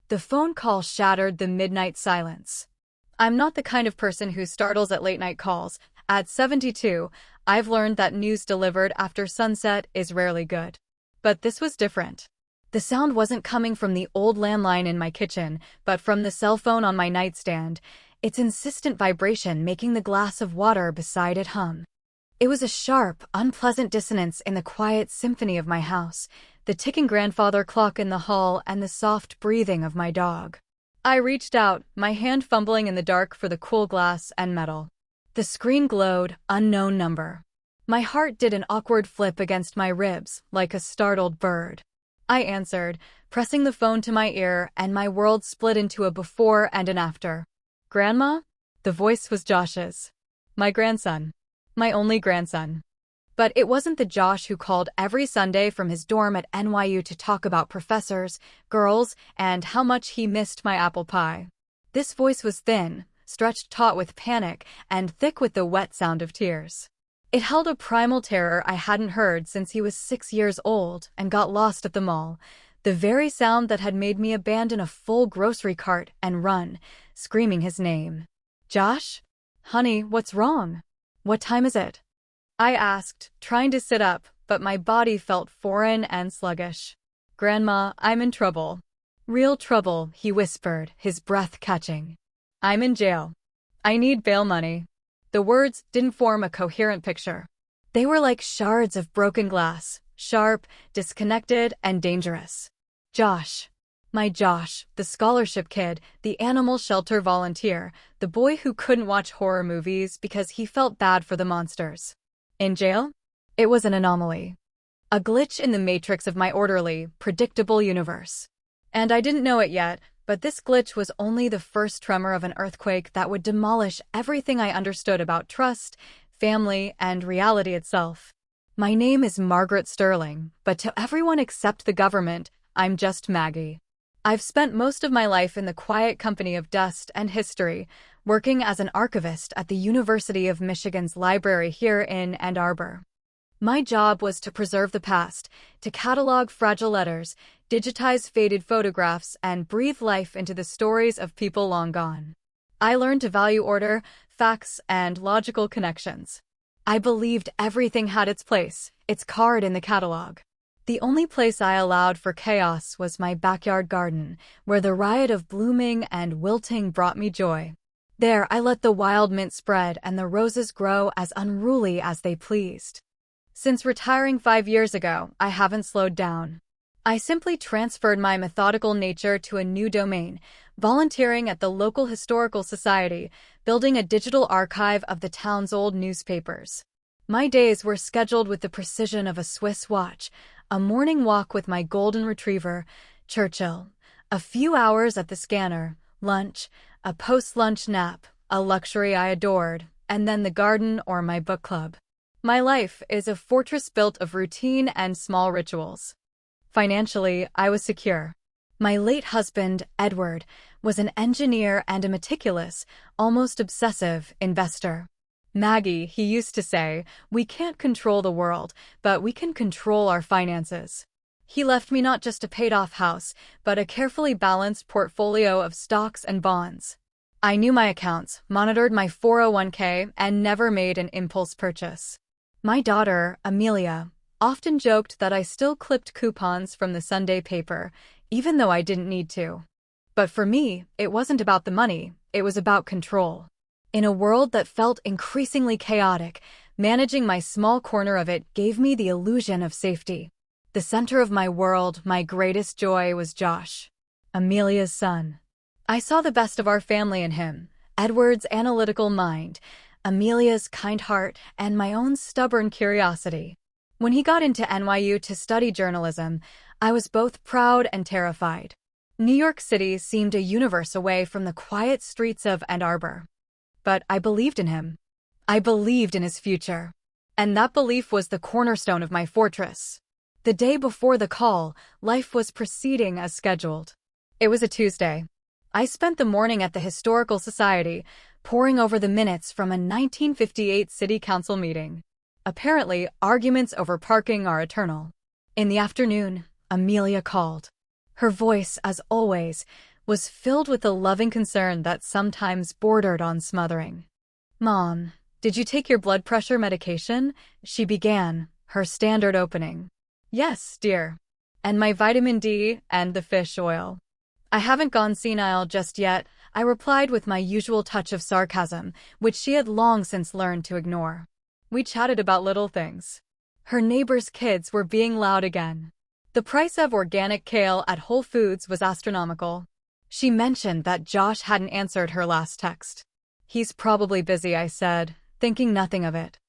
The phone call shattered the midnight silence. I'm not the kind of person who startles at late-night calls. At 72, I've learned that news delivered after sunset is rarely good. But this was different. The sound wasn't coming from the old landline in my kitchen, but from the cell phone on my nightstand, its insistent vibration making the glass of water beside it hum. It was a sharp, unpleasant dissonance in the quiet symphony of my house, the ticking grandfather clock in the hall and the soft breathing of my dog. I reached out, my hand fumbling in the dark for the cool glass and metal. The screen glowed, unknown number. My heart did an awkward flip against my ribs, like a startled bird. I answered, pressing the phone to my ear, and my world split into a before and an after. "Grandma?" The voice was Josh's. My grandson. My only grandson. But it wasn't the Josh who called every Sunday from his dorm at NYU to talk about professors, girls, and how much he missed my apple pie. This voice was thin, stretched taut with panic, and thick with the wet sound of tears. It held a primal terror I hadn't heard since he was 6 years old and got lost at the mall, the very sound that had made me abandon a full grocery cart and run, screaming his name. "Josh? Honey, what's wrong? What time is it?" I asked, trying to sit up, but my body felt foreign and sluggish. "Grandma, I'm in trouble." "Real trouble," he whispered, his breath catching. "I'm in jail. I need bail money." The words didn't form a coherent picture. They were like shards of broken glass, sharp, disconnected, and dangerous. Josh. My Josh, the scholarship kid, the animal shelter volunteer, the boy who couldn't watch horror movies because he felt bad for the monsters. In jail? It was an anomaly. A glitch in the matrix of my orderly, predictable universe. And I didn't know it yet, but this glitch was only the first tremor of an earthquake that would demolish everything I understood about trust, family, and reality itself. My name is Margaret Sterling, but to everyone except the government, I'm just Maggie. I've spent most of my life in the quiet company of dust and history, working as an archivist at the University of Michigan's library here in Ann Arbor. My job was to preserve the past, to catalog fragile letters, digitize faded photographs, and breathe life into the stories of people long gone. I learned to value order, facts, and logical connections. I believed everything had its place, its card in the catalog. The only place I allowed for chaos was my backyard garden, where the riot of blooming and wilting brought me joy. There I let the wild mint spread and the roses grow as unruly as they pleased. Since retiring 5 years ago, I haven't slowed down. I simply transferred my methodical nature to a new domain, volunteering at the local historical society, building a digital archive of the town's old newspapers. My days were scheduled with the precision of a Swiss watch, a morning walk with my golden retriever, Churchill, a few hours at the scanner, lunch, a post-lunch nap, a luxury I adored, and then the garden or my book club. My life is a fortress built of routine and small rituals. Financially, I was secure. My late husband, Edward, was an engineer and a meticulous, almost obsessive investor. "Maggie," he used to say, "we can't control the world, but we can control our finances." He left me not just a paid-off house, but a carefully balanced portfolio of stocks and bonds. I knew my accounts, monitored my 401k, and never made an impulse purchase. My daughter, Amelia, often joked that I still clipped coupons from the Sunday paper, even though I didn't need to. But for me, it wasn't about the money, it was about control. In a world that felt increasingly chaotic, managing my small corner of it gave me the illusion of safety. The center of my world, my greatest joy, was Josh, Amelia's son. I saw the best of our family in him, Edward's analytical mind, Amelia's kind heart, and my own stubborn curiosity. When he got into NYU to study journalism, I was both proud and terrified. New York City seemed a universe away from the quiet streets of Ann Arbor. But I believed in him. I believed in his future. And that belief was the cornerstone of my fortress. The day before the call, life was proceeding as scheduled. It was a Tuesday. I spent the morning at the Historical Society, poring over the minutes from a 1958 City Council meeting. Apparently, arguments over parking are eternal. In the afternoon, Amelia called. Her voice, as always, was filled with a loving concern that sometimes bordered on smothering. "Mom, did you take your blood pressure medication?" she began, her standard opening. "Yes, dear. And my vitamin D and the fish oil." "I haven't gone senile just yet," I replied with my usual touch of sarcasm, which she had long since learned to ignore. We chatted about little things. Her neighbor's kids were being loud again. The price of organic kale at Whole Foods was astronomical. She mentioned that Josh hadn't answered her last text. "He's probably busy," I said, thinking nothing of it.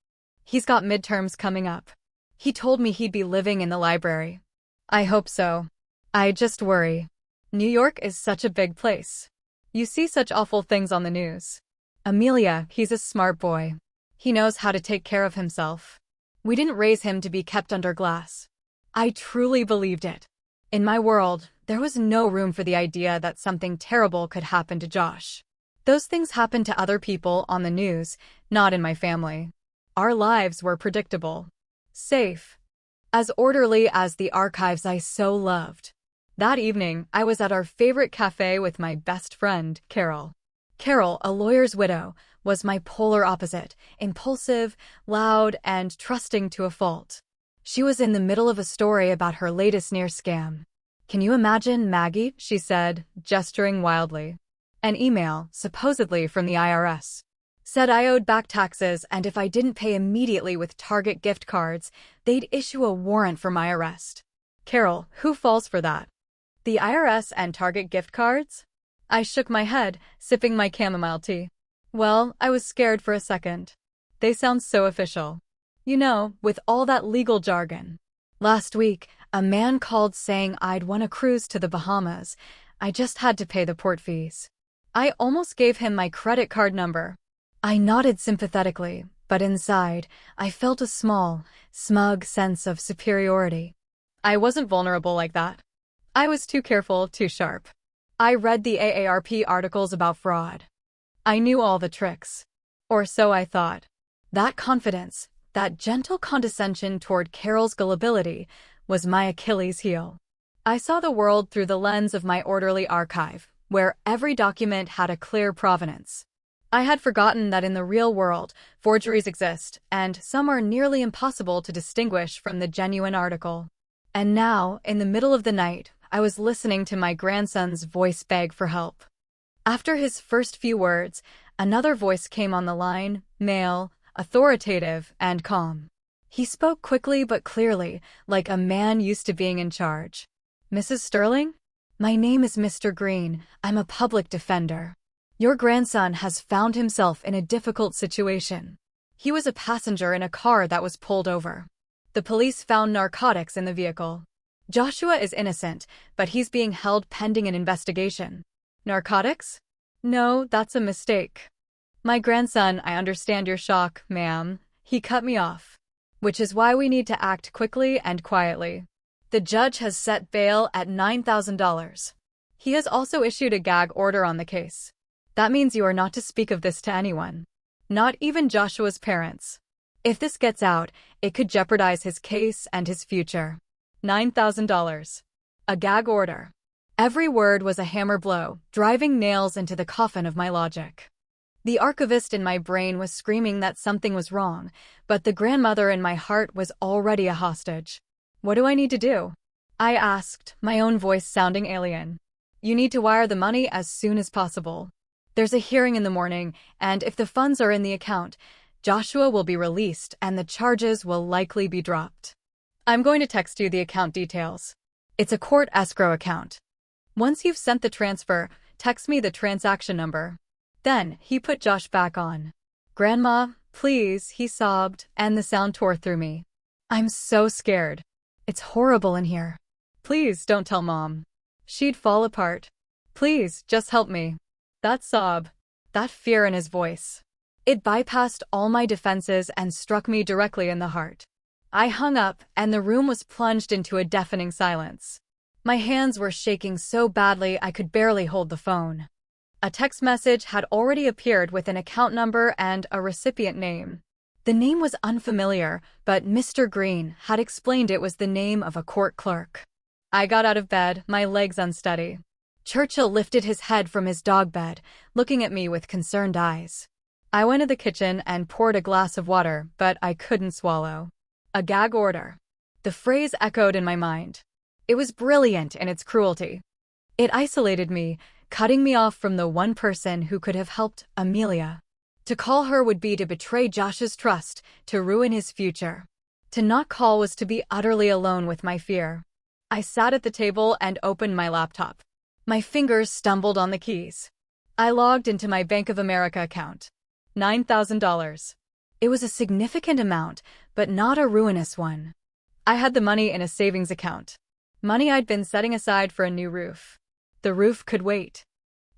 "He's got midterms coming up. He told me he'd be living in the library." "I hope so. I just worry. New York is such a big place. You see such awful things on the news." "Amelia, he's a smart boy. He knows how to take care of himself. We didn't raise him to be kept under glass." I truly believed it. In my world, there was no room for the idea that something terrible could happen to Josh. Those things happened to other people on the news, not in my family. Our lives were predictable. Safe. As orderly as the archives I so loved. That evening, I was at our favorite cafe with my best friend, Carol. Carol, a lawyer's widow, was my polar opposite, impulsive, loud, and trusting to a fault. She was in the middle of a story about her latest near scam. "Can you imagine, Maggie?" she said, gesturing wildly. "An email, supposedly from the IRS. Said I owed back taxes, and if I didn't pay immediately with Target gift cards, they'd issue a warrant for my arrest." "Carol, who falls for that? The IRS and Target gift cards?" I shook my head, sipping my chamomile tea. Well, I was scared for a second. They sound so official. You know, with all that legal jargon. Last week, a man called saying I'd won a cruise to the Bahamas. I just had to pay the port fees. I almost gave him my credit card number. I nodded sympathetically, but inside, I felt a small, smug sense of superiority. I wasn't vulnerable like that. I was too careful, too sharp. I read the AARP articles about fraud. I knew all the tricks. Or so I thought. That confidence, that gentle condescension toward Carol's gullibility, was my Achilles heel. I saw the world through the lens of my orderly archive, where every document had a clear provenance. I had forgotten that in the real world, forgeries exist, and some are nearly impossible to distinguish from the genuine article. And now, in the middle of the night, I was listening to my grandson's voice beg for help. After his first few words, another voice came on the line, male, authoritative, and calm. He spoke quickly but clearly, like a man used to being in charge. "Mrs. Sterling? My name is Mr. Green. I'm a public defender. Your grandson has found himself in a difficult situation. He was a passenger in a car that was pulled over. The police found narcotics in the vehicle. Joshua is innocent, but he's being held pending an investigation." "Narcotics? No, that's a mistake." "My grandson, I understand your shock, ma'am." He cut me off. "Which is why we need to act quickly and quietly. The judge has set bail at $9,000. He has also issued a gag order on the case. That means you are not to speak of this to anyone. Not even Joshua's parents. If this gets out, it could jeopardize his case and his future." $9,000. A gag order. Every word was a hammer blow, driving nails into the coffin of my logic. The archivist in my brain was screaming that something was wrong, but the grandmother in my heart was already a hostage. "What do I need to do?" I asked, my own voice sounding alien. "You need to wire the money as soon as possible. There's a hearing in the morning, and if the funds are in the account, Joshua will be released and the charges will likely be dropped. I'm going to text you the account details. It's a court escrow account. Once you've sent the transfer, text me the transaction number." Then, he put Josh back on. "Grandma, please," he sobbed, and the sound tore through me. "I'm so scared. It's horrible in here. Please don't tell Mom. She'd fall apart. Please, just help me." That sob, that fear in his voice. It bypassed all my defenses and struck me directly in the heart. I hung up, and the room was plunged into a deafening silence. My hands were shaking so badly I could barely hold the phone. A text message had already appeared with an account number and a recipient name. The name was unfamiliar, but Mr. Green had explained it was the name of a court clerk. I got out of bed, my legs unsteady. Churchill lifted his head from his dog bed, looking at me with concerned eyes. I went to the kitchen and poured a glass of water, but I couldn't swallow. A gag order. The phrase echoed in my mind. It was brilliant in its cruelty. It isolated me, cutting me off from the one person who could have helped Amelia. To call her would be to betray Josh's trust, to ruin his future. To not call was to be utterly alone with my fear. I sat at the table and opened my laptop. My fingers stumbled on the keys. I logged into my Bank of America account. $9,000. It was a significant amount, but not a ruinous one. I had the money in a savings account. Money I'd been setting aside for a new roof. The roof could wait.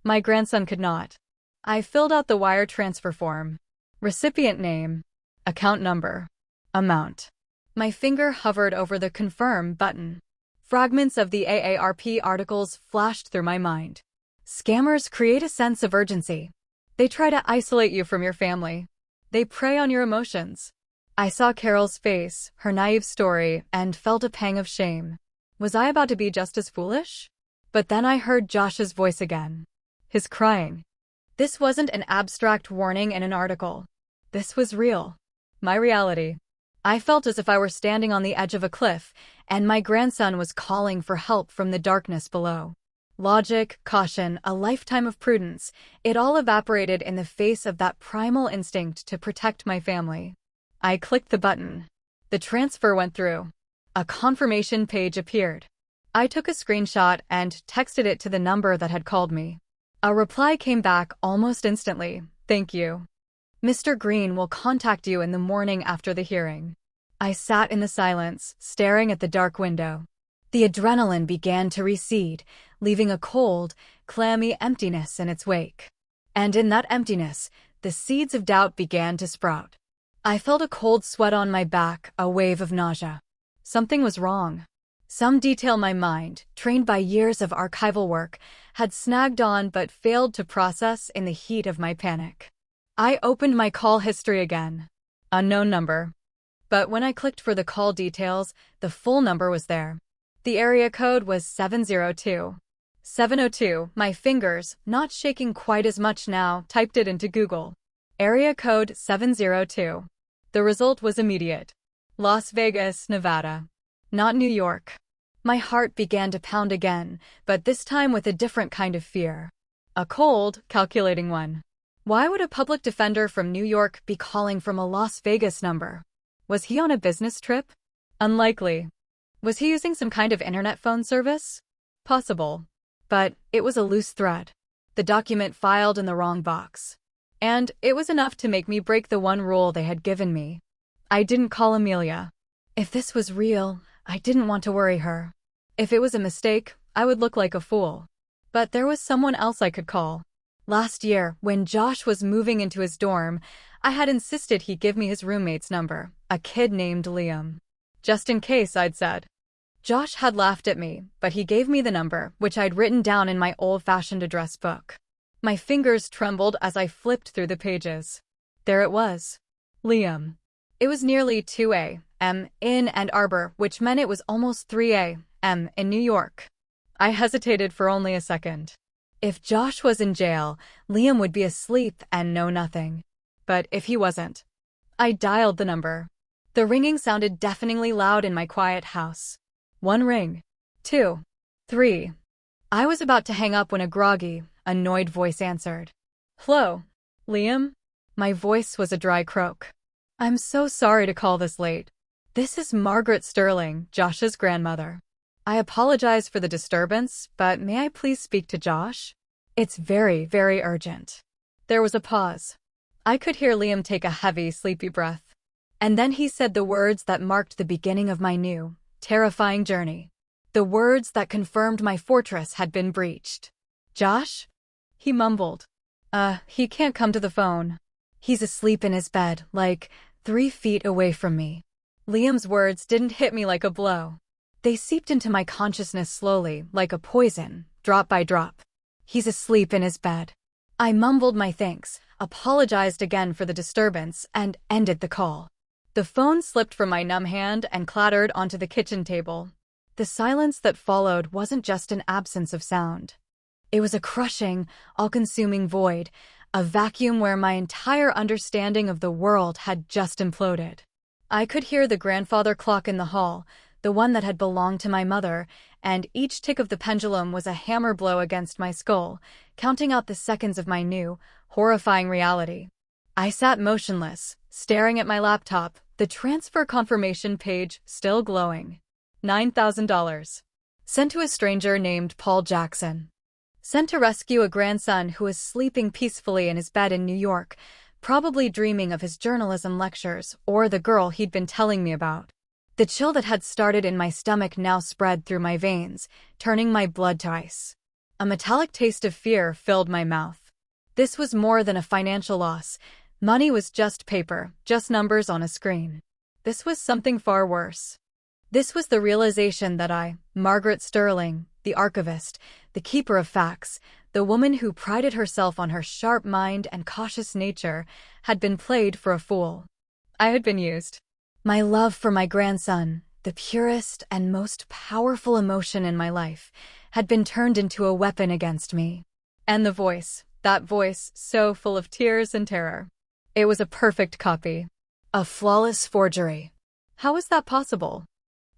My grandson could not. I filled out the wire transfer form. Recipient name, account number, amount. My finger hovered over the confirm button. Fragments of the AARP articles flashed through my mind. Scammers create a sense of urgency. They try to isolate you from your family. They prey on your emotions. I saw Carol's face, her naive story, and felt a pang of shame. Was I about to be just as foolish? But then I heard Josh's voice again. His crying. This wasn't an abstract warning in an article. This was real. My reality. I felt as if I were standing on the edge of a cliff, and my grandson was calling for help from the darkness below. Logic, caution, a lifetime of prudence, it all evaporated in the face of that primal instinct to protect my family. I clicked the button. The transfer went through. A confirmation page appeared. I took a screenshot and texted it to the number that had called me. A reply came back almost instantly. Thank you. Mr. Green will contact you in the morning after the hearing. I sat in the silence, staring at the dark window. The adrenaline began to recede, leaving a cold, clammy emptiness in its wake. And in that emptiness, the seeds of doubt began to sprout. I felt a cold sweat on my back, a wave of nausea. Something was wrong. Some detail my mind, trained by years of archival work, had snagged on but failed to process in the heat of my panic. I opened my call history again. Unknown number. But when I clicked for the call details, the full number was there. The area code was 702. 702, my fingers, not shaking quite as much now, typed it into Google. Area code 702. The result was immediate. Las Vegas, Nevada. Not New York. My heart began to pound again, but this time with a different kind of fear. A cold, calculating one. Why would a public defender from New York be calling from a Las Vegas number? Was he on a business trip? Unlikely. Was he using some kind of internet phone service? Possible. But it was a loose thread. The document filed in the wrong box. And it was enough to make me break the one rule they had given me. I didn't call Amelia. If this was real, I didn't want to worry her. If it was a mistake, I would look like a fool. But there was someone else I could call. Last year, when Josh was moving into his dorm, I had insisted he give me his roommate's number, a kid named Liam. Just in case, I'd said. Josh had laughed at me, but he gave me the number, which I'd written down in my old-fashioned address book. My fingers trembled as I flipped through the pages. There it was. Liam. It was nearly 2 a.m. in Ann Arbor, which meant it was almost 3 a.m. in New York. I hesitated for only a second. If Josh was in jail, Liam would be asleep and know nothing. But if he wasn't, I dialed the number. The ringing sounded deafeningly loud in my quiet house. 1 ring. 2. 3. I was about to hang up when a groggy, annoyed voice answered. Hello, Liam? My voice was a dry croak. I'm so sorry to call this late. This is Margaret Sterling, Josh's grandmother. I apologize for the disturbance, but may I please speak to Josh? It's very, very urgent. There was a pause. I could hear Liam take a heavy, sleepy breath. And then he said the words that marked the beginning of my new, terrifying journey. The words that confirmed my fortress had been breached. Josh? He mumbled. He can't come to the phone. He's asleep in his bed, like 3 feet away from me. Liam's words didn't hit me like a blow. They seeped into my consciousness slowly, like a poison, drop by drop. He's asleep in his bed. I mumbled my thanks, apologized again for the disturbance, and ended the call. The phone slipped from my numb hand and clattered onto the kitchen table. The silence that followed wasn't just an absence of sound. It was a crushing, all-consuming void, a vacuum where my entire understanding of the world had just imploded. I could hear the grandfather clock in the hall, the one that had belonged to my mother, and each tick of the pendulum was a hammer blow against my skull, counting out the seconds of my new, horrifying reality. I sat motionless, staring at my laptop, the transfer confirmation page still glowing. $9,000. Sent to a stranger named Paul Jackson. Sent to rescue a grandson who was sleeping peacefully in his bed in New York, probably dreaming of his journalism lectures or the girl he'd been telling me about. The chill that had started in my stomach now spread through my veins, turning my blood to ice. A metallic taste of fear filled my mouth. This was more than a financial loss. Money was just paper, just numbers on a screen. This was something far worse. This was the realization that I, Margaret Sterling, the archivist, the keeper of facts, the woman who prided herself on her sharp mind and cautious nature, had been played for a fool. I had been used. My love for my grandson, the purest and most powerful emotion in my life, had been turned into a weapon against me. And the voice, that voice so full of tears and terror. It was a perfect copy. A flawless forgery. How was that possible?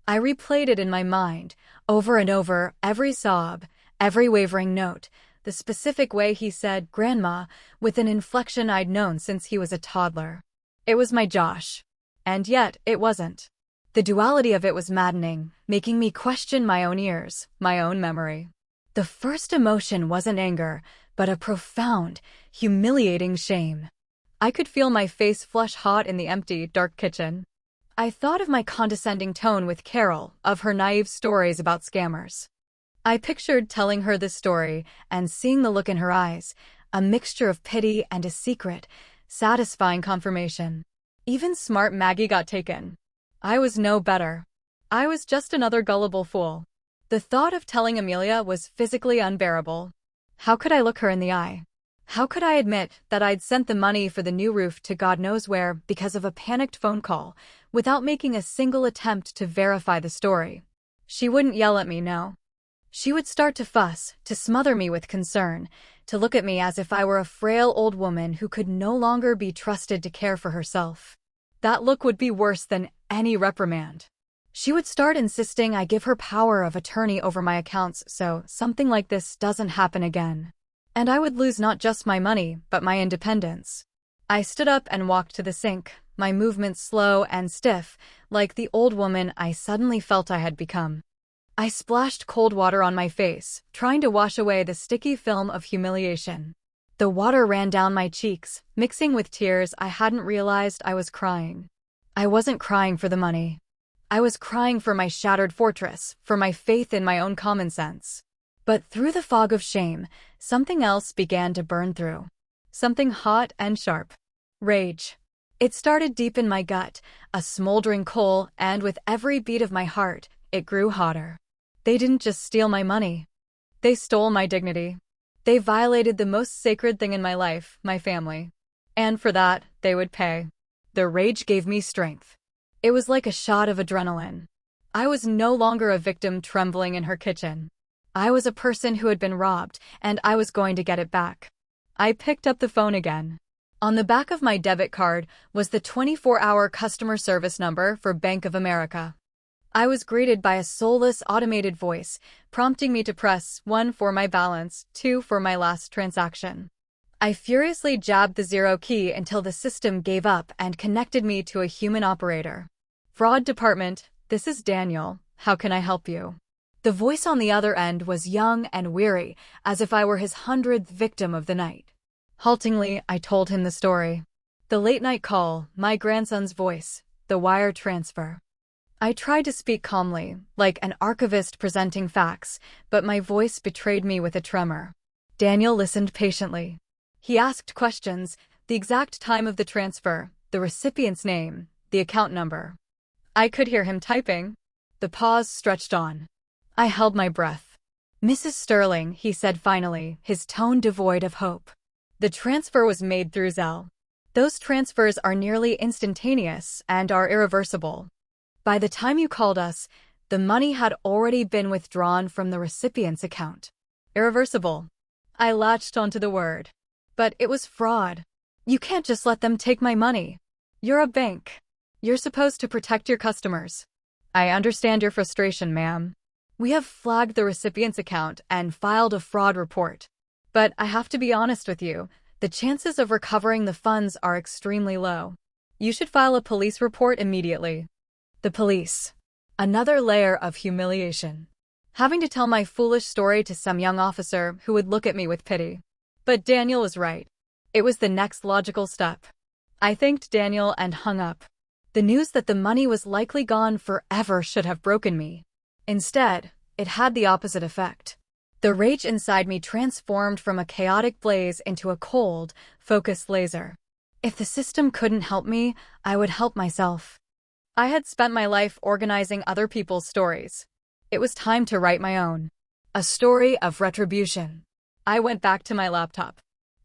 I replayed it in my mind, over and over, every sob, every wavering note, the specific way he said "Grandma" with an inflection I'd known since he was a toddler. It was my Josh. And yet, it wasn't. The duality of it was maddening, making me question my own ears, my own memory. The first emotion wasn't anger, but a profound, humiliating shame. I could feel my face flush hot in the empty, dark kitchen. I thought of my condescending tone with Carol, of her naive stories about scammers. I pictured telling her this story and seeing the look in her eyes, a mixture of pity and a secret, satisfying confirmation. Even smart Maggie got taken. I was no better. I was just another gullible fool. The thought of telling Amelia was physically unbearable. How could I look her in the eye? How could I admit that I'd sent the money for the new roof to God knows where because of a panicked phone call, without making a single attempt to verify the story? She wouldn't yell at me, no. She would start to fuss, to smother me with concern, to look at me as if I were a frail old woman who could no longer be trusted to care for herself. That look would be worse than any reprimand. She would start insisting I give her power of attorney over my accounts so something like this doesn't happen again. And I would lose not just my money, but my independence. I stood up and walked to the sink, my movements slow and stiff, like the old woman I suddenly felt I had become. I splashed cold water on my face, trying to wash away the sticky film of humiliation. The water ran down my cheeks, mixing with tears I hadn't realized I was crying. I wasn't crying for the money. I was crying for my shattered fortress, for my faith in my own common sense. But through the fog of shame, something else began to burn through. Something hot and sharp. Rage. It started deep in my gut, a smoldering coal, and with every beat of my heart, it grew hotter. They didn't just steal my money. They stole my dignity. They violated the most sacred thing in my life, my family. And for that, they would pay. The rage gave me strength. It was like a shot of adrenaline. I was no longer a victim trembling in her kitchen. I was a person who had been robbed, and I was going to get it back. I picked up the phone again. On the back of my debit card was the 24-hour customer service number for Bank of America. I was greeted by a soulless automated voice, prompting me to press 1 for my balance, 2 for my last transaction. I furiously jabbed the 0 key until the system gave up and connected me to a human operator. Fraud department, this is Daniel. How can I help you? The voice on the other end was young and weary, as if I were his 100th victim of the night. Haltingly, I told him the story. The late-night call, my grandson's voice, the wire transfer. I tried to speak calmly, like an archivist presenting facts, but my voice betrayed me with a tremor. Daniel listened patiently. He asked questions, the exact time of the transfer, the recipient's name, the account number. I could hear him typing. The pause stretched on. I held my breath. Mrs. Sterling, he said finally, his tone devoid of hope. The transfer was made through Zelle. Those transfers are nearly instantaneous and are irreversible. By the time you called us, the money had already been withdrawn from the recipient's account. Irreversible. I latched onto the word. But it was fraud. You can't just let them take my money. You're a bank. You're supposed to protect your customers. I understand your frustration, ma'am. We have flagged the recipient's account and filed a fraud report. But I have to be honest with you, the chances of recovering the funds are extremely low. You should file a police report immediately. The police. Another layer of humiliation. Having to tell my foolish story to some young officer who would look at me with pity. But Daniel was right. It was the next logical step. I thanked Daniel and hung up. The news that the money was likely gone forever should have broken me. Instead, it had the opposite effect. The rage inside me transformed from a chaotic blaze into a cold, focused laser. If the system couldn't help me, I would help myself. I had spent my life organizing other people's stories. It was time to write my own. A story of retribution. I went back to my laptop.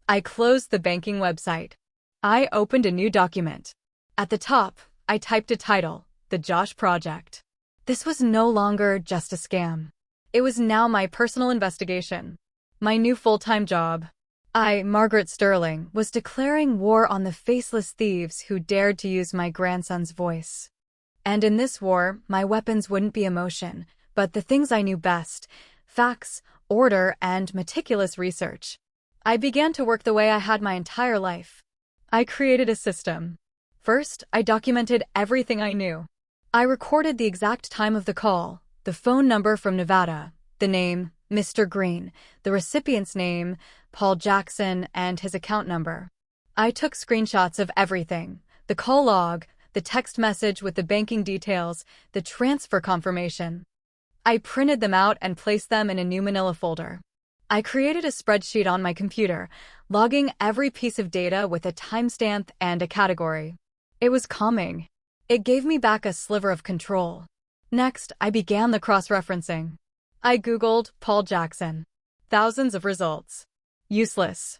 I closed the banking website. I opened a new document. At the top, I typed a title, The Josh Project. This was no longer just a scam. It was now my personal investigation. My new full-time job. I, Margaret Sterling, was declaring war on the faceless thieves who dared to use my grandson's voice. And in this war, my weapons wouldn't be emotion, but the things I knew best: facts, order, and meticulous research. I began to work the way I had my entire life. I created a system. First, I documented everything I knew. I recorded the exact time of the call, the phone number from Nevada, the name, Mr. Green, the recipient's name, Paul Jackson, and his account number. I took screenshots of everything: the call log, the text message with the banking details, the transfer confirmation. I printed them out and placed them in a new manila folder. I created a spreadsheet on my computer, logging every piece of data with a timestamp and a category. It was calming. It gave me back a sliver of control. Next, I began the cross-referencing. I Googled Paul Jackson. Thousands of results. Useless.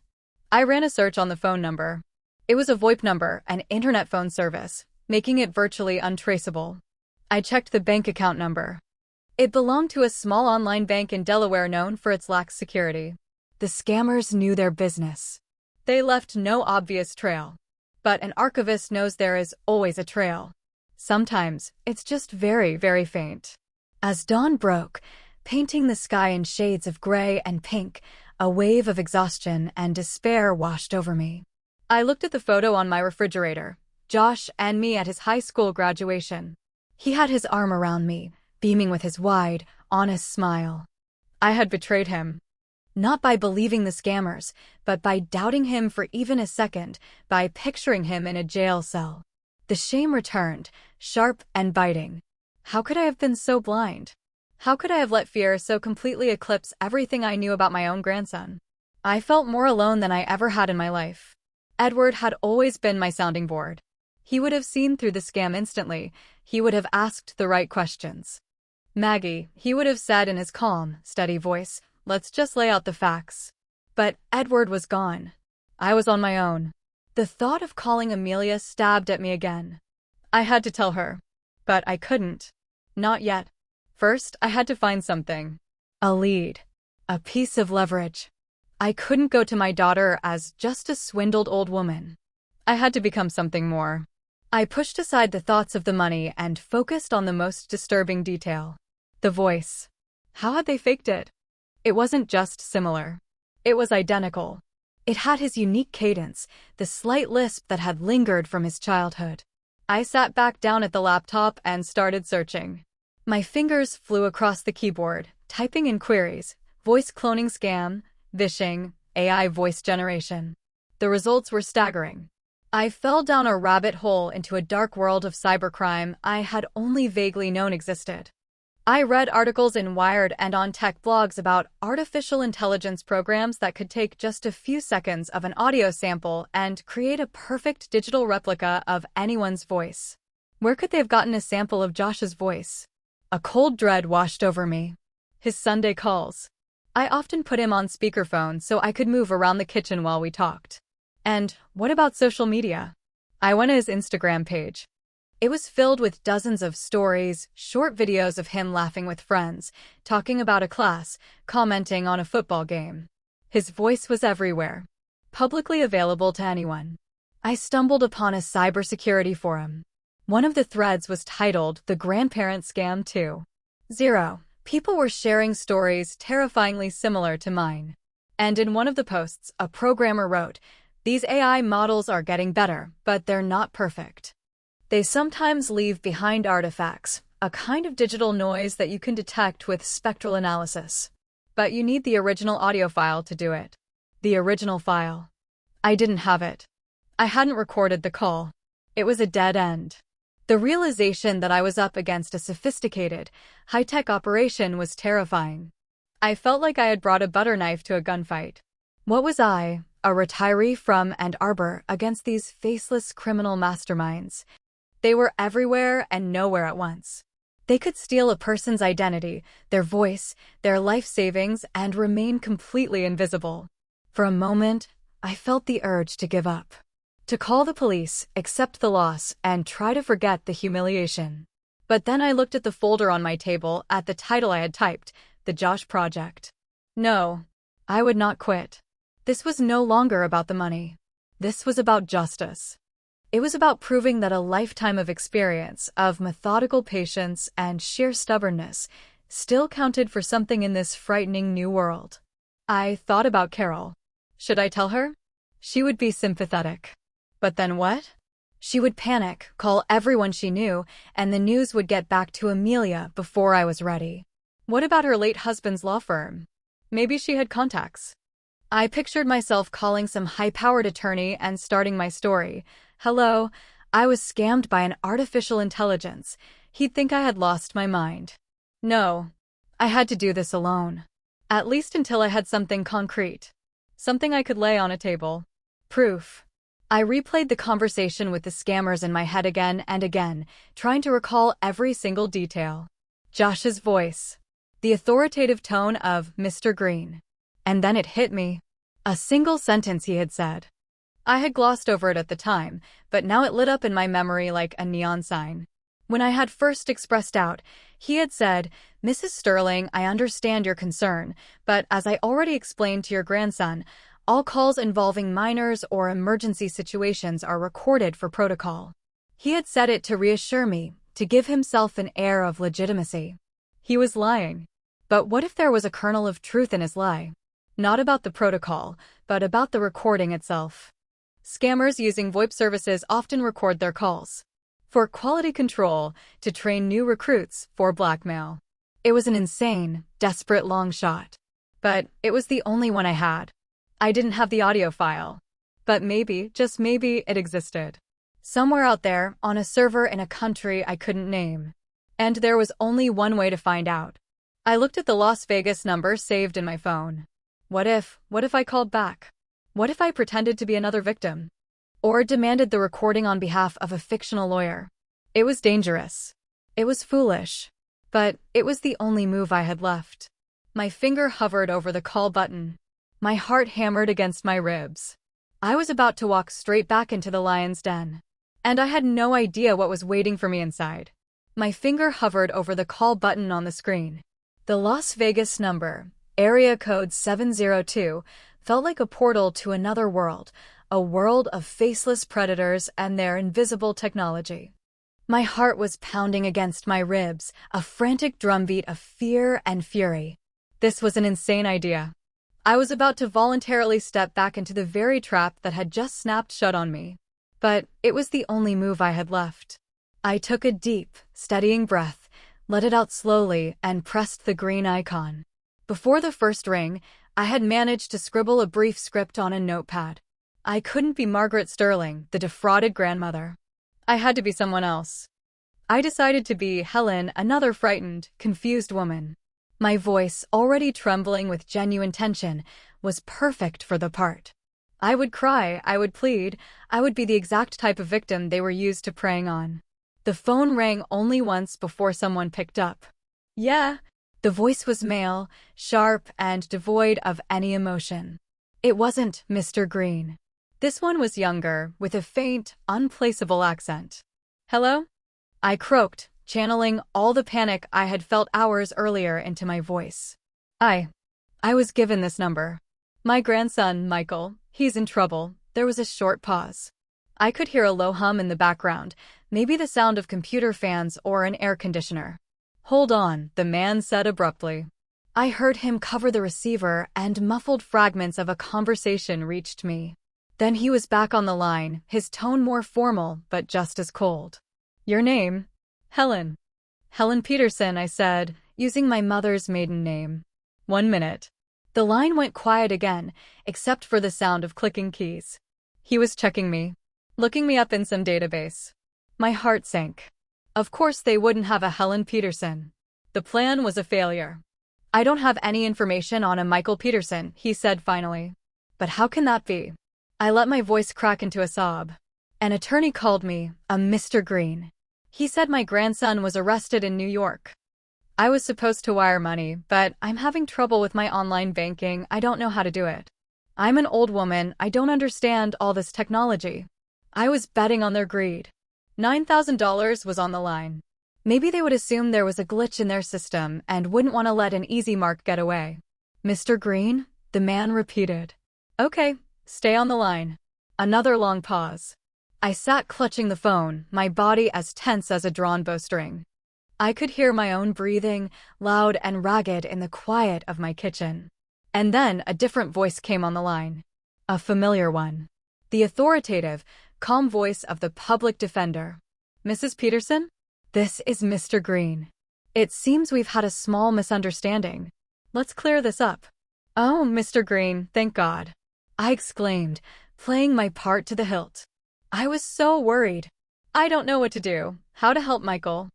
I ran a search on the phone number. It was a VoIP number, an internet phone service, making it virtually untraceable. I checked the bank account number. It belonged to a small online bank in Delaware known for its lax security. The scammers knew their business. They left no obvious trail. But an archivist knows there is always a trail. Sometimes, it's just very, very faint. As dawn broke, painting the sky in shades of gray and pink, a wave of exhaustion and despair washed over me. I looked at the photo on my refrigerator, Josh and me at his high school graduation. He had his arm around me, beaming with his wide, honest smile. I had betrayed him. Not by believing the scammers, but by doubting him for even a second, by picturing him in a jail cell. The shame returned, sharp and biting. How could I have been so blind? How could I have let fear so completely eclipse everything I knew about my own grandson? I felt more alone than I ever had in my life. Edward had always been my sounding board. He would have seen through the scam instantly. He would have asked the right questions. Maggie, he would have said in his calm, steady voice, let's just lay out the facts. But Edward was gone. I was on my own. The thought of calling Amelia stabbed at me again. I had to tell her. But I couldn't. Not yet. First, I had to find something. A lead. A piece of leverage. I couldn't go to my daughter as just a swindled old woman. I had to become something more. I pushed aside the thoughts of the money and focused on the most disturbing detail. The voice. How had they faked it? It wasn't just similar. It was identical. It had his unique cadence, the slight lisp that had lingered from his childhood. I sat back down at the laptop and started searching. My fingers flew across the keyboard, typing in queries: voice cloning scam, vishing, AI voice generation. The results were staggering. I fell down a rabbit hole into a dark world of cybercrime I had only vaguely known existed. I read articles in Wired and on tech blogs about artificial intelligence programs that could take just a few seconds of an audio sample and create a perfect digital replica of anyone's voice. Where could they have gotten a sample of Josh's voice? A cold dread washed over me. His Sunday calls. I often put him on speakerphone so I could move around the kitchen while we talked. And what about social media? I went to his Instagram page. It was filled with dozens of stories, short videos of him laughing with friends, talking about a class, commenting on a football game. His voice was everywhere, publicly available to anyone. I stumbled upon a cybersecurity forum. One of the threads was titled The Grandparent Scam 2.0. People were sharing stories terrifyingly similar to mine. And in one of the posts, a programmer wrote, "These AI models are getting better, but they're not perfect. They sometimes leave behind artifacts, a kind of digital noise that you can detect with spectral analysis. But you need the original audio file to do it." The original file. I didn't have it. I hadn't recorded the call. It was a dead end. The realization that I was up against a sophisticated, high-tech operation was terrifying. I felt like I had brought a butter knife to a gunfight. What was I, a retiree from Ann Arbor, against these faceless criminal masterminds? They were everywhere and nowhere at once. They could steal a person's identity, their voice, their life savings, and remain completely invisible. For a moment, I felt the urge to give up. To call the police, accept the loss, and try to forget the humiliation. But then I looked at the folder on my table, at the title I had typed, The Josh Project. No, I would not quit. This was no longer about the money. This was about justice. It was about proving that a lifetime of experience, of methodical patience and sheer stubbornness, still counted for something in this frightening new world. I thought about Carol. Should I tell her? She would be sympathetic. But then what? She would panic, call everyone she knew, and the news would get back to Amelia before I was ready. What about her late husband's law firm? Maybe she had contacts. I pictured myself calling some high-powered attorney and starting my story. "Hello, I was scammed by an artificial intelligence." He'd think I had lost my mind. No, I had to do this alone. At least until I had something concrete. Something I could lay on a table. Proof. I replayed the conversation with the scammers in my head again and again, trying to recall every single detail. Josh's voice. The authoritative tone of Mr. Green. And then it hit me. A single sentence he had said. I had glossed over it at the time, but now it lit up in my memory like a neon sign. When I had first expressed doubt, he had said, "Mrs. Sterling, I understand your concern, but as I already explained to your grandson, all calls involving minors or emergency situations are recorded for protocol." He had said it to reassure me, to give himself an air of legitimacy. He was lying. But what if there was a kernel of truth in his lie? Not about the protocol, but about the recording itself. Scammers using VoIP services often record their calls. For quality control, to train new recruits, for blackmail. It was an insane, desperate long shot. But it was the only one I had. I didn't have the audio file. But maybe, just maybe, it existed. Somewhere out there, on a server in a country I couldn't name. And there was only one way to find out. I looked at the Las Vegas number saved in my phone. What if I called back? What if I pretended to be another victim? Or demanded the recording on behalf of a fictional lawyer? It was dangerous. It was foolish. But it was the only move I had left. My finger hovered over the call button. My heart hammered against my ribs. I was about to walk straight back into the lion's den. And I had no idea what was waiting for me inside. My finger hovered over the call button on the screen. The Las Vegas number, area code 702, felt like a portal to another world, a world of faceless predators and their invisible technology. My heart was pounding against my ribs, a frantic drumbeat of fear and fury. This was an insane idea. I was about to voluntarily step back into the very trap that had just snapped shut on me. But it was the only move I had left. I took a deep, steadying breath, let it out slowly, and pressed the green icon. Before the first ring, I had managed to scribble a brief script on a notepad. I couldn't be Margaret Sterling, the defrauded grandmother. I had to be someone else. I decided to be Helen, another frightened, confused woman. My voice, already trembling with genuine tension, was perfect for the part. I would cry, I would plead, I would be the exact type of victim they were used to preying on. The phone rang only once before someone picked up. Yeah. The voice was male, sharp, and devoid of any emotion. It wasn't Mr. Green. This one was younger, with a faint, unplaceable accent. "Hello?" I croaked, channeling all the panic I had felt hours earlier into my voice. I was given this number. My grandson, Michael, he's in trouble. There was a short pause. I could hear a low hum in the background, maybe the sound of computer fans or an air conditioner. Hold on, the man said abruptly. I heard him cover the receiver and muffled fragments of a conversation reached me. Then he was back on the line, his tone more formal but just as cold. Your name? Helen. Helen Peterson, I said, using my mother's maiden name. 1 minute. The line went quiet again, except for the sound of clicking keys. He was checking me, looking me up in some database. My heart sank. Of course they wouldn't have a Helen Peterson. The plan was a failure. I don't have any information on a Michael Peterson, he said finally. But how can that be? I let my voice crack into a sob. An attorney called me a Mr. Green. He said my grandson was arrested in New York. I was supposed to wire money, but I'm having trouble with my online banking. I don't know how to do it. I'm an old woman. I don't understand all this technology. I was betting on their greed. $9,000 was on the line. Maybe they would assume there was a glitch in their system and wouldn't want to let an easy mark get away. Mr. Green? The man repeated. Okay, stay on the line. Another long pause. I sat clutching the phone, my body as tense as a drawn bowstring. I could hear my own breathing, loud and ragged in the quiet of my kitchen. And then a different voice came on the line. A familiar one. The authoritative, calm voice of the public defender. Mrs. Peterson? This is Mr. Green. It seems we've had a small misunderstanding. Let's clear this up. Oh, Mr. Green, thank God. I exclaimed, playing my part to the hilt. I was so worried. I don't know what to do, how to help Michael.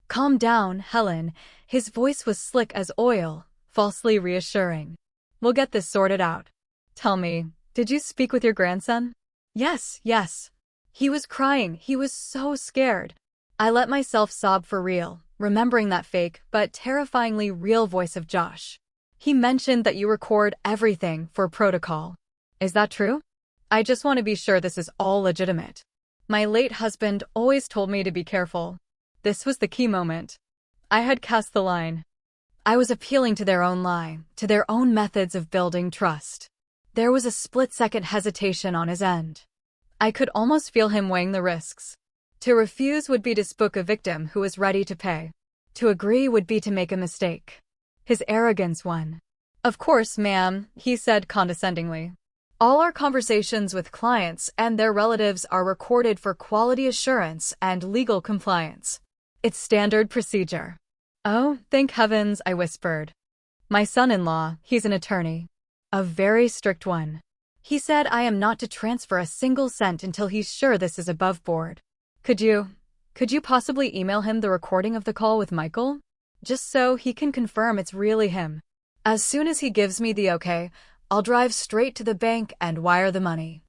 Calm down, Helen. His voice was slick as oil, falsely reassuring. We'll get this sorted out. Tell me, did you speak with your grandson? Yes. He was crying. He was so scared. I let myself sob for real, remembering that fake but terrifyingly real voice of Josh. He mentioned that you record everything for protocol. Is that true? I just want to be sure this is all legitimate. My late husband always told me to be careful. This was the key moment. I had cast the line. I was appealing to their own lie, to their own methods of building trust. There was a split-second hesitation on his end. I could almost feel him weighing the risks. To refuse would be to spook a victim who was ready to pay. To agree would be to make a mistake. His arrogance won. Of course, ma'am, he said condescendingly. All our conversations with clients and their relatives are recorded for quality assurance and legal compliance. It's standard procedure. Oh, thank heavens, I whispered. My son-in-law, he's an attorney. A very strict one. He said I am not to transfer a single cent until he's sure this is above board. Could you possibly email him the recording of the call with Michael? Just so he can confirm it's really him. As soon as he gives me the okay, I'll drive straight to the bank and wire the money.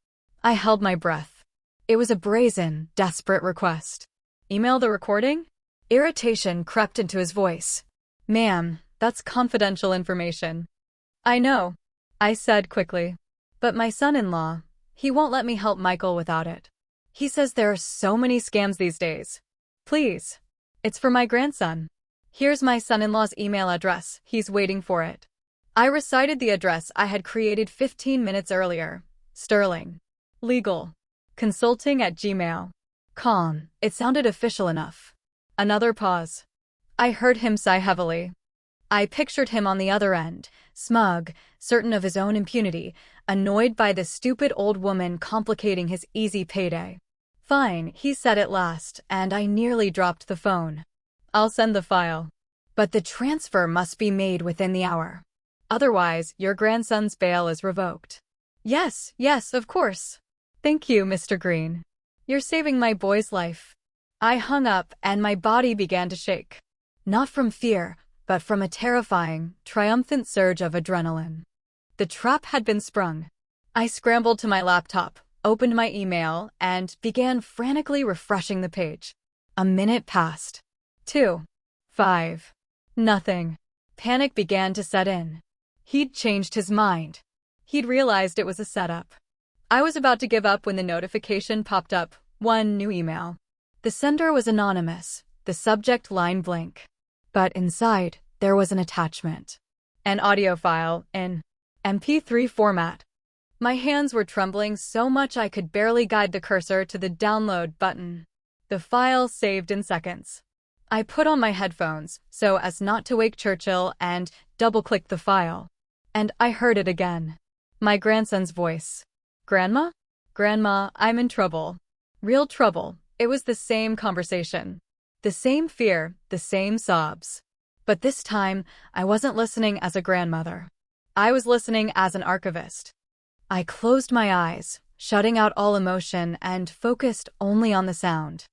I held my breath. It was a brazen, desperate request. Email the recording? Irritation crept into his voice. Ma'am, that's confidential information. I know, I said quickly. But my son-in-law, he won't let me help Michael without it. He says there are so many scams these days. Please. It's for my grandson. Here's my son-in-law's email address. He's waiting for it. I recited the address I had created 15 minutes earlier. Sterling. Legal. Consulting at gmail.com. It sounded official enough. Another pause. I heard him sigh heavily. I pictured him on the other end, smug, certain of his own impunity, annoyed by the stupid old woman complicating his easy payday. Fine, he said at last, and I nearly dropped the phone. I'll send the file. But the transfer must be made within the hour. Otherwise, your grandson's bail is revoked. Yes, of course. Thank you, Mr. Green. You're saving my boy's life. I hung up and my body began to shake. Not from fear, but from a terrifying, triumphant surge of adrenaline. The trap had been sprung. I scrambled to my laptop, opened my email, and began frantically refreshing the page. A minute passed. 2. 5. Nothing. Panic began to set in. He'd changed his mind. He'd realized it was a setup. I was about to give up when the notification popped up. One new email. The sender was anonymous, the subject line blank. But inside, there was an attachment. An audio file, in MP3 format. My hands were trembling so much I could barely guide the cursor to the download button. The file saved in seconds. I put on my headphones so as not to wake Churchill and double-clicked the file. And I heard it again. My grandson's voice. "Grandma? Grandma, I'm in trouble." Real trouble. It was the same conversation. The same fear, the same sobs. But this time, I wasn't listening as a grandmother. I was listening as an archivist. I closed my eyes, shutting out all emotion and focused only on the sound.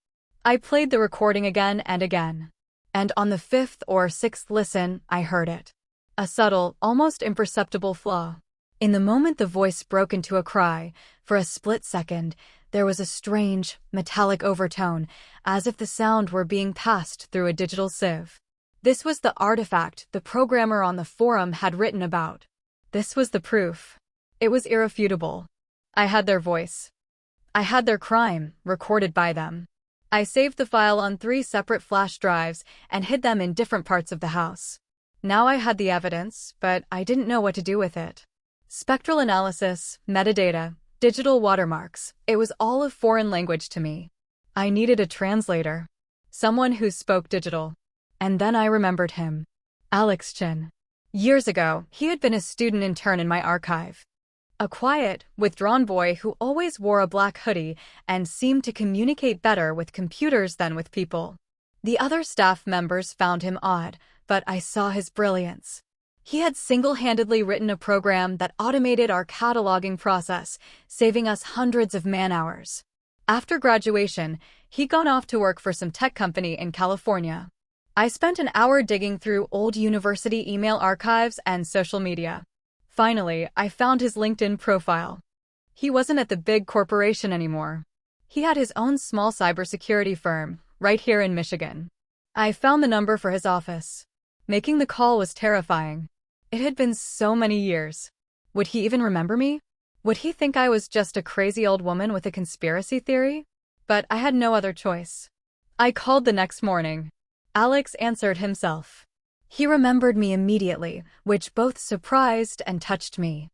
I played the recording again and again. And on the fifth or sixth listen, I heard it. A subtle, almost imperceptible flaw. In the moment the voice broke into a cry, for a split second, there was a strange, metallic overtone, as if the sound were being passed through a digital sieve. This was the artifact the programmer on the forum had written about. This was the proof. It was irrefutable. I had their voice. I had their crime, recorded by them. I saved the file on 3 separate flash drives and hid them in different parts of the house. Now I had the evidence, but I didn't know what to do with it. Spectral analysis, metadata, digital watermarks, it was all a foreign language to me. I needed a translator. Someone who spoke digital. And then I remembered him. Alex Chin. Years ago, he had been a student intern in my archive. A quiet, withdrawn boy who always wore a black hoodie and seemed to communicate better with computers than with people. The other staff members found him odd, but I saw his brilliance. He had single-handedly written a program that automated our cataloging process, saving us hundreds of man-hours. After graduation, he'd gone off to work for some tech company in California. I spent an hour digging through old university email archives and social media. Finally, I found his LinkedIn profile. He wasn't at the big corporation anymore. He had his own small cybersecurity firm, right here in Michigan. I found the number for his office. Making the call was terrifying. It had been so many years. Would he even remember me? Would he think I was just a crazy old woman with a conspiracy theory? But I had no other choice. I called the next morning. Alex answered himself. He remembered me immediately, which both surprised and touched me.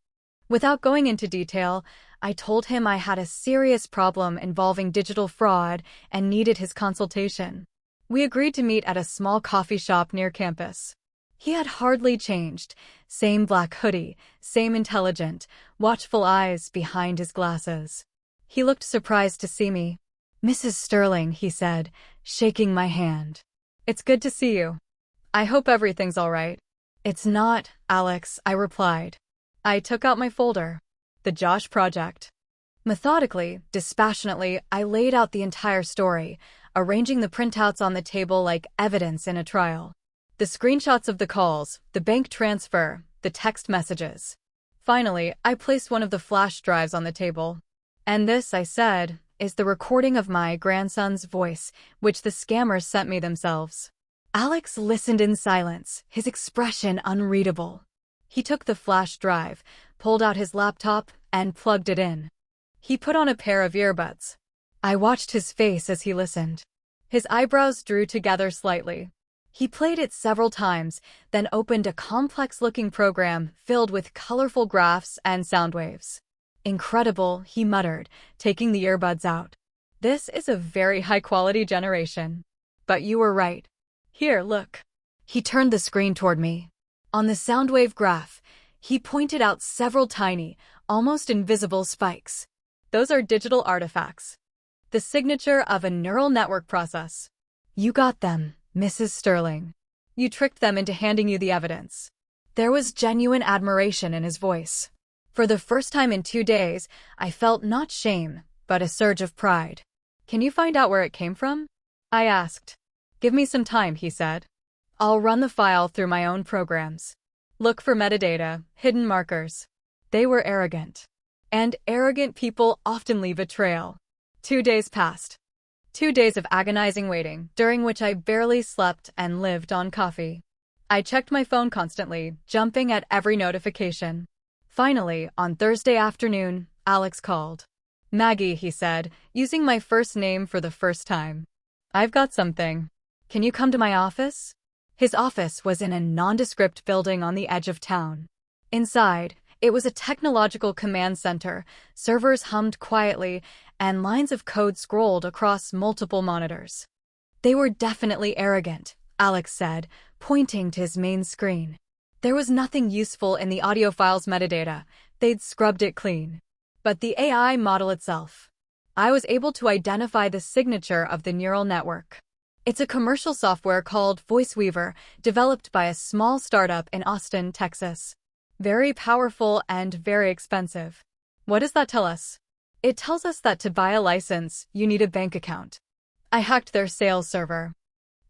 Without going into detail, I told him I had a serious problem involving digital fraud and needed his consultation. We agreed to meet at a small coffee shop near campus. He had hardly changed. Same black hoodie, same intelligent, watchful eyes behind his glasses. He looked surprised to see me. "Mrs. Sterling," he said, shaking my hand. "It's good to see you. I hope everything's all right." "It's not, Alex," I replied. I took out my folder. The Josh Project. Methodically, dispassionately, I laid out the entire story, arranging the printouts on the table like evidence in a trial. The screenshots of the calls, the bank transfer, the text messages. Finally, I placed one of the flash drives on the table. "And this," I said, "is the recording of my grandson's voice, which the scammers sent me themselves." Alex listened in silence, his expression unreadable. He took the flash drive, pulled out his laptop, and plugged it in. He put on a pair of earbuds. I watched his face as he listened. His eyebrows drew together slightly. He played it several times, then opened a complex-looking program filled with colorful graphs and sound waves. "Incredible," he muttered, taking the earbuds out. "This is a very high-quality generation. But you were right. Here, look." He turned the screen toward me. On the soundwave graph, he pointed out several tiny, almost invisible spikes. "Those are digital artifacts. The signature of a neural network process. You got them, Mrs. Sterling. You tricked them into handing you the evidence." There was genuine admiration in his voice. For the first time in 2 days, I felt not shame, but a surge of pride. "Can you find out where it came from?" I asked. "Give me some time," he said. "I'll run the file through my own programs. Look for metadata, hidden markers." They were arrogant. And arrogant people often leave a trail. 2 days passed. 2 days of agonizing waiting, during which I barely slept and lived on coffee. I checked my phone constantly, jumping at every notification. Finally, on Thursday afternoon, Alex called. "Maggie," he said, using my first name for the first time. "I've got something. Can you come to my office?" His office was in a nondescript building on the edge of town. Inside, It was a technological command center, servers hummed quietly, and lines of code scrolled across multiple monitors. They were definitely arrogant, Alex said, pointing to his main screen. There was nothing useful in the audio file's metadata. They'd scrubbed it clean. But the AI model itself. I was able to identify the signature of the neural network. It's a commercial software called VoiceWeaver, developed by a small startup in Austin, Texas. Very powerful and very expensive. What does that tell us? It tells us that to buy a license, you need a bank account. I hacked their sales server.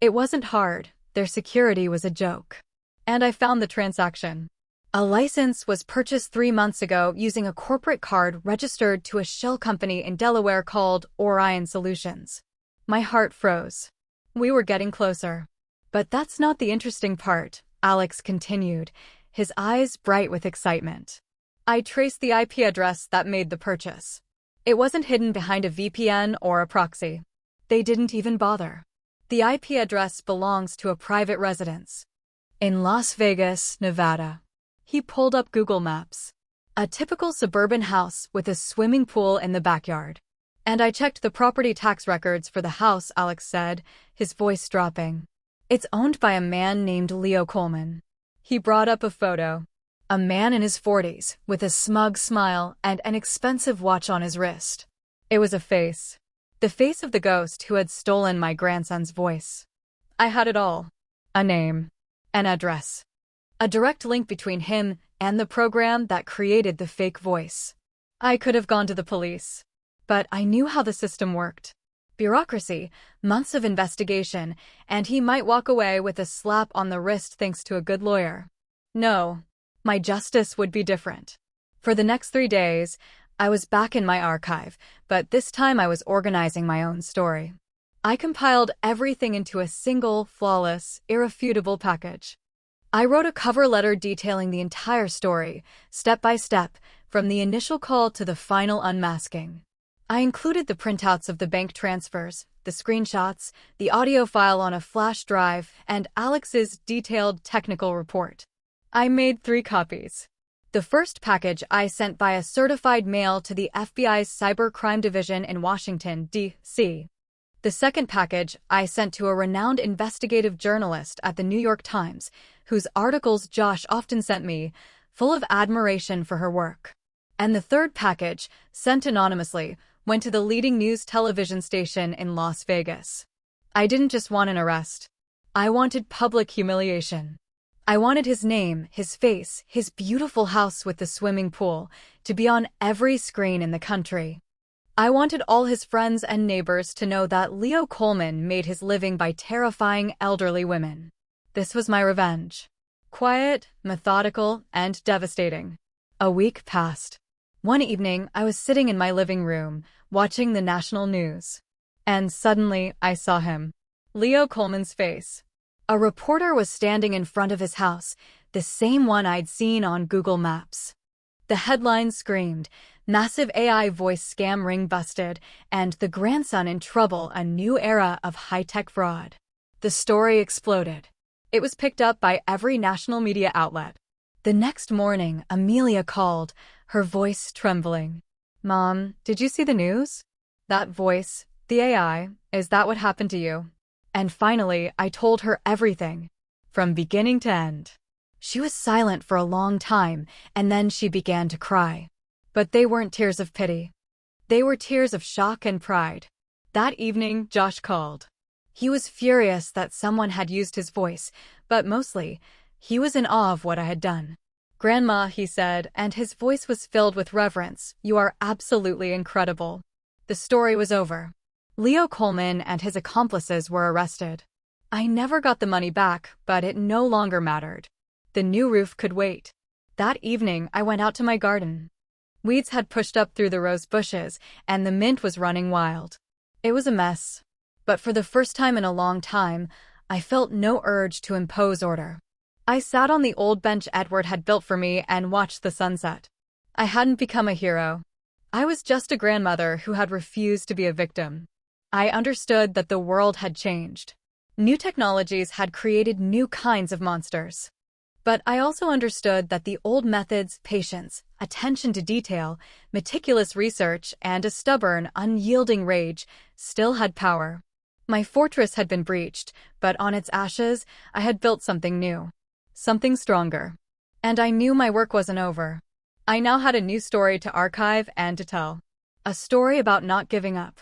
It wasn't hard. Their security was a joke. And I found the transaction. A license was purchased 3 months ago using a corporate card registered to a shell company in Delaware called Orion Solutions. My heart froze. We were getting closer. But that's not the interesting part, Alex continued, his eyes bright with excitement. I traced the IP address that made the purchase. It wasn't hidden behind a VPN or a proxy. They didn't even bother. The IP address belongs to a private residence in Las Vegas, Nevada. He pulled up Google Maps. A typical suburban house with a swimming pool in the backyard. And I checked the property tax records for the house, Alex said, his voice dropping. It's owned by a man named Leo Coleman. He brought up a photo. A man in his 40s, with a smug smile and an expensive watch on his wrist. It was a face. The face of the ghost who had stolen my grandson's voice. I had it all. A name. An address. A direct link between him and the program that created the fake voice. I could have gone to the police. But I knew how the system worked. Bureaucracy, months of investigation, and he might walk away with a slap on the wrist thanks to a good lawyer. No, my justice would be different. For the next 3 days, I was back in my archive, but this time I was organizing my own story. I compiled everything into a single, flawless, irrefutable package. I wrote a cover letter detailing the entire story, step by step, from the initial call to the final unmasking. I included the printouts of the bank transfers, the screenshots, the audio file on a flash drive, and Alex's detailed technical report. I made 3 copies. The first package I sent via certified mail to the FBI's Cybercrime Division in Washington, D.C. The second package I sent to a renowned investigative journalist at the New York Times, whose articles Josh often sent me, full of admiration for her work. And the third package, sent anonymously, went to the leading news television station in Las Vegas. I didn't just want an arrest. I wanted public humiliation. I wanted his name, his face, his beautiful house with the swimming pool, to be on every screen in the country. I wanted all his friends and neighbors to know that Leo Coleman made his living by terrifying elderly women. This was my revenge. Quiet, methodical, and devastating. A week passed. One evening, I was sitting in my living room, watching the national news. And suddenly, I saw him. Leo Coleman's face. A reporter was standing in front of his house, the same one I'd seen on Google Maps. The headline screamed, "Massive AI voice scam ring busted," and "The grandson in trouble, a new era of high-tech fraud." The story exploded. It was picked up by every national media outlet. The next morning, Amelia called, her voice trembling. "Mom, did you see the news? That voice, the AI, is that what happened to you?" And finally, I told her everything, from beginning to end. She was silent for a long time, and then she began to cry. But they weren't tears of pity. They were tears of shock and pride. That evening, Josh called. He was furious that someone had used his voice, but mostly, he was in awe of what I had done. "Grandma," he said, and his voice was filled with reverence, "you are absolutely incredible." The story was over. Leo Coleman and his accomplices were arrested. I never got the money back, but it no longer mattered. The new roof could wait. That evening, I went out to my garden. Weeds had pushed up through the rose bushes, and the mint was running wild. It was a mess. But for the first time in a long time, I felt no urge to impose order. I sat on the old bench Edward had built for me and watched the sunset. I hadn't become a hero. I was just a grandmother who had refused to be a victim. I understood that the world had changed. New technologies had created new kinds of monsters. But I also understood that the old methods, patience, attention to detail, meticulous research, and a stubborn, unyielding rage still had power. My fortress had been breached, but on its ashes, I had built something new. Something stronger. And I knew my work wasn't over. I now had a new story to archive and to tell. A story about not giving up.